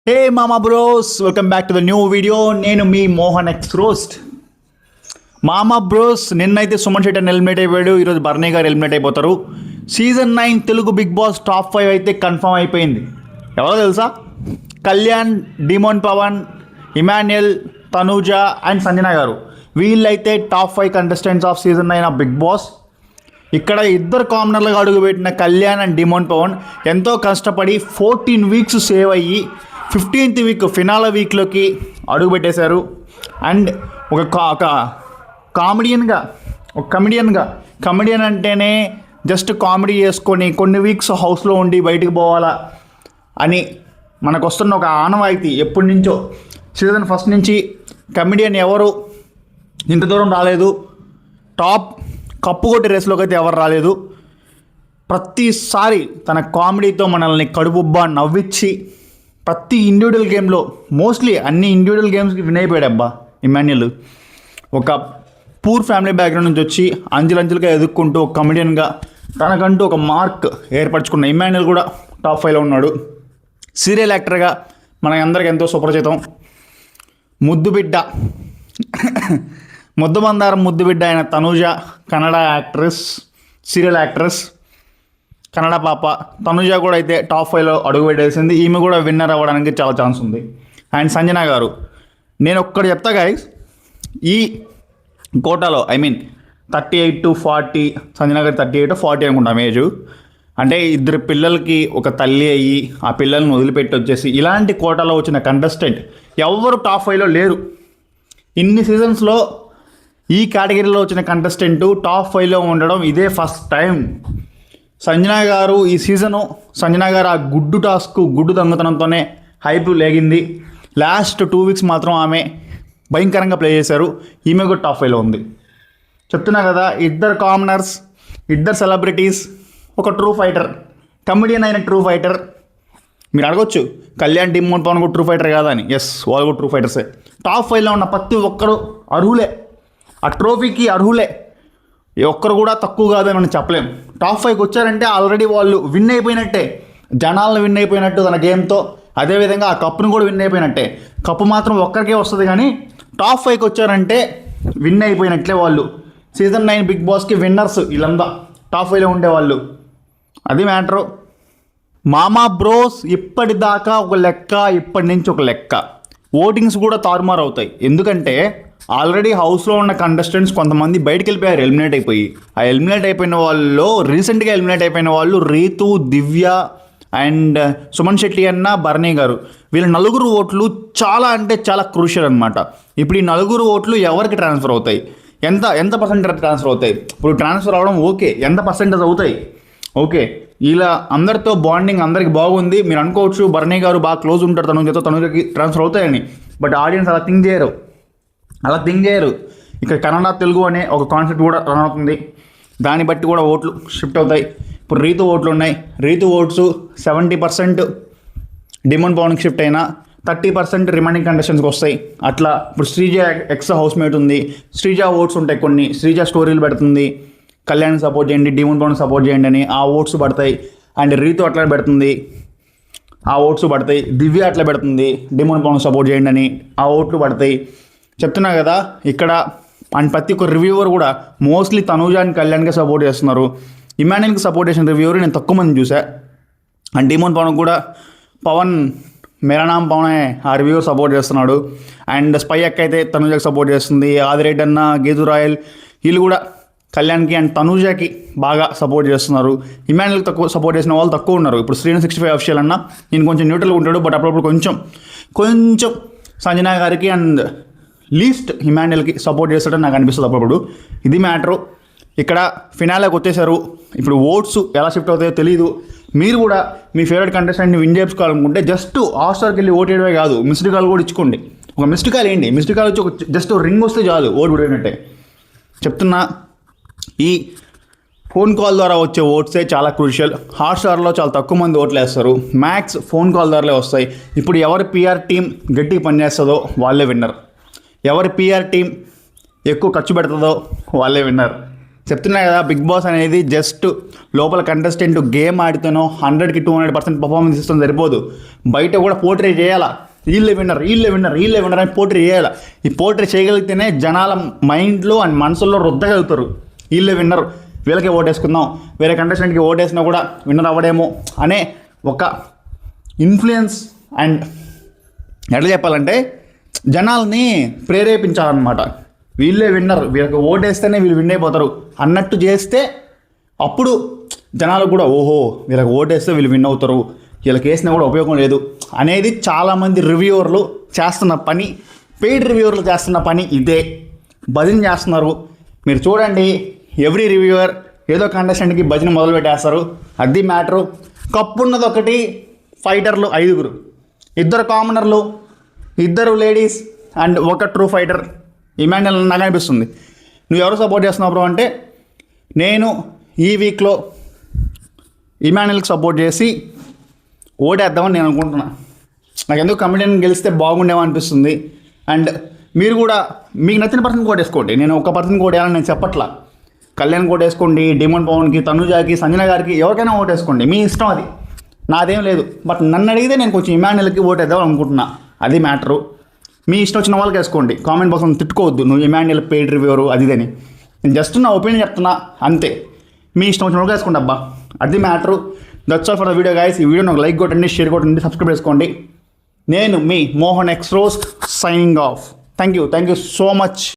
హే మామా bros, welcome back to the new video. నేను మీ మోహన్ ఎక్స్ రోస్ట్. మామా బ్రోస్, నిన్నైతే సుమన్ శెట్టి ఎలిమినేట్ అయిపోయాడు. ఈరోజు బర్నీ గారు ఎలిమినేట్ అయిపోతారు. Season 9 Telugu big boss top 5 అయితే కన్ఫర్మ్ అయిపోయింది. ఎవరో తెలుసా? Kalyan, Demon Pavan, Emmanuel, Tanuja and Sanjana గారు. వీళ్ళైతే top 5 contestants of season 9 of big boss. ఇక్కడ ఇద్దరు కామనర్లుగా అడుగుపెట్టిన కళ్యాణ్ అండ్ డిమోన్ పవన్ ఎంతో కష్టపడి 14 వీక్స్ సేవ్ అయ్యి 15th వీక్ ఫినాల వీక్లోకి అడుగుపెట్టేశారు. అండ్ ఒక కమెడియన్ అంటేనే జస్ట్ కామెడీ చేసుకొని కొన్ని వీక్స్ హౌస్లో ఉండి బయటికి పోవాలా అని మనకు వస్తున్న ఒక ఆనవాయితీ ఎప్పటి నుంచో. సీజన్ ఫస్ట్ నుంచి కమెడియన్ ఎవరు ఇంత దూరం రాలేదు. టాప్ కప్పు కొట్టి రేస్లోకి అయితే ఎవరు రాలేదు. ప్రతిసారి తన కామెడీతో మనల్ని కడుపుబ్బా నవ్వించి ప్రతి ఇండివిజువల్ గేమ్లో మోస్ట్లీ అన్ని ఇండివిజువల్ గేమ్స్కి విన్ అయిపోయాడు అబ్బా ఇమాన్యుయల్. ఒక పూర్ ఫ్యామిలీ బ్యాక్గ్రౌండ్ నుంచి వచ్చి అంచెలంచెలుగా ఎదుర్కొంటూ ఒక కమెడియన్గా తనకంటూ ఒక మార్క్ ఏర్పరచుకున్న ఇమాన్యుయల్ కూడా టాప్ 5లో ఉన్నాడు. సీరియల్ యాక్టర్గా మన అందరికి ఎంతో సుపరిచితం. ముద్దుబిడ్డ ముద్దుమందారం ముద్దుబిడ్డ అయిన Tanuja, Kannada actress, serial actress, Kannada పాప. తనుజ కూడా అయితే టాప్ 5లో అడుగు పెట్టేసింది. ఈమె కూడా విన్నర్ అవ్వడానికి చాలా ఛాన్స్ ఉంది. అండ్ సంజన గారు, నేను ఒక్కటి చెప్తా గైస్, ఈ కోటాలో 38 to 40, సంజన గారు 38 40 అనుకుంటాం ఏజ్. అంటే ఇద్దరు పిల్లలకి ఒక తల్లి అయ్యి ఆ పిల్లల్ని వదిలిపెట్టి వచ్చేసి ఇలాంటి కోటాలో వచ్చిన కంటెస్టెంట్ ఎవరు టాప్ 5లో లేరు. ఇన్ని సీజన్స్లో ఈ కేటగిరీలో వచ్చిన కంటెస్టెంట్ టాప్ 5లో ఉండడం ఇదే ఫస్ట్ టైం. సంజన గారు ఈ సీజను, సంజన గారు ఆ గుడ్డు దొంగతనంతోనే హైప్ లేగింది. లాస్ట్ 2 వీక్స్ మాత్రం ఆమె భయంకరంగా ప్లే చేశారు. ఈమె కూడా టాప్ 5లో ఉంది. చెప్తున్నా కదా, ఇద్దరు కామనర్స్, ఇద్దరు సెలబ్రిటీస్, ఒక ట్రూ ఫైటర్, కమెడియన్ అయిన ట్రూ ఫైటర్. మీరు అడగొచ్చు కళ్యాణ్, డిమోన్ పవన్ కూడా ట్రూ ఫైటర్ కాదా అని. ఎస్, వాళ్ళు కూడా ట్రూ ఫైటర్సే. టాప్ 5లో ఉన్న ప్రతి ఒక్కరు అర్హులే, ఆ ట్రోఫీకి అర్హులే. ఒక్కరు కూడా తక్కువ కాదని మనం చెప్పలేం. టాప్ 5కి వచ్చారంటే ఆల్రెడీ వాళ్ళు విన్ అయిపోయినట్టే, జనాలను విన్ అయిపోయినట్టు తన గేమ్తో. అదేవిధంగా ఆ కప్పును కూడా విన్ అయిపోయినట్టే. కప్పు మాత్రం ఒక్కరికే వస్తుంది, కానీ టాప్ 5కి వచ్చారంటే విన్ అయిపోయినట్లే వాళ్ళు. సీజన్ 9 బిగ్ బాస్కి విన్నర్స్ వీళ్ళంతా టాప్ 5లో ఉండేవాళ్ళు. అది మ్యాటరు. మామా బ్రోస్, ఇప్పటిదాకా ఒక లెక్క, ఇప్పటి నుంచి ఒక లెక్క. ఓటింగ్స్ కూడా తారుమారు అవుతాయి. ఎందుకంటే ఆల్రెడీ హౌస్లో ఉన్న కంటెస్టెంట్స్ కొంతమంది బయటికి వెళ్ళిపోయారు ఎలిమినేట్ అయిపోయి. ఆ ఎలిమినేట్ అయిపోయిన వాళ్ళలో రీసెంట్గా ఎలిమినేట్ అయిపోయిన వాళ్ళు రీతు, దివ్య అండ్ సుమన్ శెట్టి అన్న, బర్నీ గారు. వీళ్ళ నలుగురు ఓట్లు చాలా అంటే చాలా క్రూషియల్ అనమాట. ఇప్పుడు ఈ నలుగురు ఓట్లు ఎవరికి ట్రాన్స్ఫర్ అవుతాయి, ఎంత పర్సెంటేజ్ ట్రాన్స్ఫర్ అవుతాయి? ఇప్పుడు ట్రాన్స్ఫర్ అవ్వడం ఓకే, ఎంత పర్సెంటేజ్ అవుతాయి? ఓకే, ఇలా అందరితో బాండింగ్ అందరికి బాగుంది. మీరు అనుకోవచ్చు బర్నీ గారు బాగా క్లోజ్ ఉంటారు తనుజకి ట్రాన్స్ఫర్ అవుతాయని. బట్ ఆడియన్స్ అలా థింక్ చేయరు. ఇక్కడ కన్నడ, తెలుగు అనే ఒక కాన్సెప్ట్ కూడా రన్ అవుతుంది. దాన్ని బట్టి కూడా ఓట్లు షిఫ్ట్ అవుతాయి. ఇప్పుడు రీతు ఓట్లు ఉన్నాయి. రీతు ఓట్స్ 70% డిమోన్ పవన్కి షిఫ్ట్ అయినా 30% రిమైనింగ్ కంటెస్టెంట్స్కి వస్తాయి. అట్లా ఇప్పుడు శ్రీజ ఎక్స్ హౌస్మేట్ ఉంది. శ్రీజ ఓట్స్ ఉంటాయి కొన్ని. శ్రీజ స్టోరీలు పెడుతుంది, కళ్యాణ్ సపోర్ట్ చేయండి, డిమోన్ పవన్ సపోర్ట్ చేయండి అని. ఆ ఓట్స్ పడతాయి. అండ్ రీతు అట్లా పెడుతుంది, ఆ ఓట్స్ పడతాయి. దివ్య అట్లా పెడుతుంది, డిమోన్ పవన్ సపోర్ట్ చేయండి అని. ఆ ఓట్లు పడతాయి. చెప్తున్నా కదా ఇక్కడ. అండ్ ప్రతి ఒక్క రివ్యూవర్ కూడా మోస్ట్లీ తనూజ అండ్ కళ్యాణ్కి సపోర్ట్ చేస్తున్నారు. ఇమాన్యుయల్కి సపోర్ట్ చేసిన రివ్యూవర్ నేను తక్కువ మంది చూసా. అండ్ డిమోన్ పవన్ కూడా పవన్ మేరా నామ్ పవనే ఆ రివ్యూవర్ సపోర్ట్ చేస్తున్నాడు. అండ్ స్పై అక్క అయితే తనూజకి సపోర్ట్ చేస్తుంది. ఆదిరెడ్డి అన్న, గేతు రాయల్ వీళ్ళు కూడా కళ్యాణ్కి అండ్ తనూజకి బాగా సపోర్ట్ చేస్తున్నారు. ఇమాన్యుయల్కి తక్కువ సపోర్ట్ చేసిన వాళ్ళు తక్కువ ఉన్నారు. ఇప్పుడు శ్రీను 65 అఫీషియల్ అన్న నేను కొంచెం న్యూట్రల్గా ఉంటాడు. బట్ అప్పుడప్పుడు కొంచెం సంజన గారికి అండ్ లీస్ట్ ఇమాన్యుయల్కి సపోర్ట్ చేస్తాడని నాకు అనిపిస్తుంది అప్పుడప్పుడు. ఇది మ్యాటరు. ఇక్కడ ఫినాలేకి వచ్చేసారు. ఇప్పుడు ఓట్స్ ఎలా షిఫ్ట్ అవుతాయో తెలియదు. మీరు కూడా మీ ఫేవరెట్ కంటెస్టెంట్ని విన్ చేసుకోవాలనుకుంటే జస్ట్ హాట్స్టార్కి వెళ్ళి ఓట్ వేయడమే కాదు, మిస్డ్ కాల్ కూడా ఇచ్చుకోండి. ఒక మిస్డ్ కాల్ వేయండి. మిస్డ్ కాల్ వచ్చి ఒక జస్ట్ రింగ్ వస్తే చాలు ఓటు పడినట్టే. చెప్తున్నా, ఈ ఫోన్ కాల్ ద్వారా వచ్చే ఓట్సే చాలా క్రూషియల్. హాట్స్టార్లో చాలా తక్కువ మంది ఓట్లు వేస్తారు. మ్యాక్స్ ఫోన్ కాల్ ద్వారానే వస్తాయి. ఇప్పుడు ఎవరి పిఆర్ టీం గట్టిగా పనిచేస్తుందో వాళ్ళే విన్నర్. ఎవరి పిఆర్ టీం ఎక్కువ ఖర్చు పెడుతుందో వాళ్ళే విన్నర్. చెప్తున్నా కదా, బిగ్ బాస్ అనేది జస్ట్ లోపల కంటెస్టెంట్ గేమ్ ఆడితేనో 100కి 200% పర్ఫార్మెన్స్ ఇస్తుంది సరిపోదు, బయట కూడా పోర్ట్రే చేయాలా. వీళ్ళే విన్నర్ అని పోర్ట్రే చేయాలి. ఈ పోర్ట్రే చేయగలిగితేనే జనాల మైండ్లో అండ్ మనసుల్లో రుద్దగలుగుతారు. వీళ్ళే విన్నర్, వీళ్ళకే ఓటేసుకుందాం, వేరే కంటెస్టెంట్కి ఓటేసినా కూడా విన్నర్ అవ్వడేమో అనే ఒక ఇన్ఫ్లుయెన్స్ అండ్ ఎట్లా చెప్పాలంటే జనాల్ని ప్రేరేపించాలన్నమాట. వీళ్ళే విన్నర్, వీళ్ళకి ఓటేస్తేనే వీళ్ళు విన్ అయిపోతారు అన్నట్టు చేస్తే అప్పుడు జనాలకు కూడా ఓహో వీళ్ళకి ఓటేస్తే వీళ్ళు విన్ అవుతారు, వీళ్ళకి వేసినా కూడా ఉపయోగం లేదు అనేది చాలామంది రివ్యూవర్లు చేస్తున్న పని, పెయిడ్ రివ్యూవర్లు చేస్తున్న పని ఇదే. భజన చేస్తున్నారు. మీరు చూడండి, ఎవ్రీ రివ్యూవర్ ఏదో కంటెస్టెంట్కి భజన మొదలు పెట్టేస్తారు. అది మ్యాటరు. కప్పు ఉన్నది ఒకటి, ఫైటర్లు 5, 2 కామనర్లు, 2 ladies and 1 true fighter. Emmanuel నాకు అనిపిస్తుంది. నువ్వు ఎవరు సపోర్ట్ చేస్తున్నావు బ్రో అంటే, నేను ఈ వీక్లో ఇమాన్యుయల్కి సపోర్ట్ చేసి ఓటేద్దామని నేను అనుకుంటున్నా. నాకు ఎందుకు కమిడియన్ గెలిస్తే బాగుండేమో అనిపిస్తుంది. అండ్ మీరు కూడా మీకు నచ్చిన పర్సన్ కోటేసుకోండి. నేను ఒక పర్సన్ కోటేయాలని నేను చెప్పట్లా. కళ్యాణ్ కోటేసుకోండి, డిమోన్ పవన్కి, తనుజాకి, సంజన గారికి, ఎవరికైనా ఓటేసుకోండి, మీ ఇష్టం, అది నాదేం లేదు. బట్ నన్ను అడిగితే నేను కొంచెం ఇమాన్యుయల్కి ఓటేద్దాం అనుకుంటున్నా, అది మ్యాటరు. మీ ఇష్టం వచ్చిన వాళ్ళకి వేసుకోండి. కామెంట్ బాక్స్లో తిట్టుకోవద్దు నువ్వు ఇమాన్యుయల్ పెయిడ్ రివ్యూవరు అది అని. నేను జస్ట్ నా ఒపీనియన్ చెప్తున్నా అంతే. మీ ఇష్టం వచ్చిన వాళ్ళకి వేసుకోండి అబ్బా, అది matter. That's all for the video guys. ఈ వీడియో నాకు లైక్ కొట్టండి, షేర్ కొట్టండి, సబ్స్క్రైబ్ చేసుకోండి. నేను మీ Mohan X roast signing off. Thank you so much.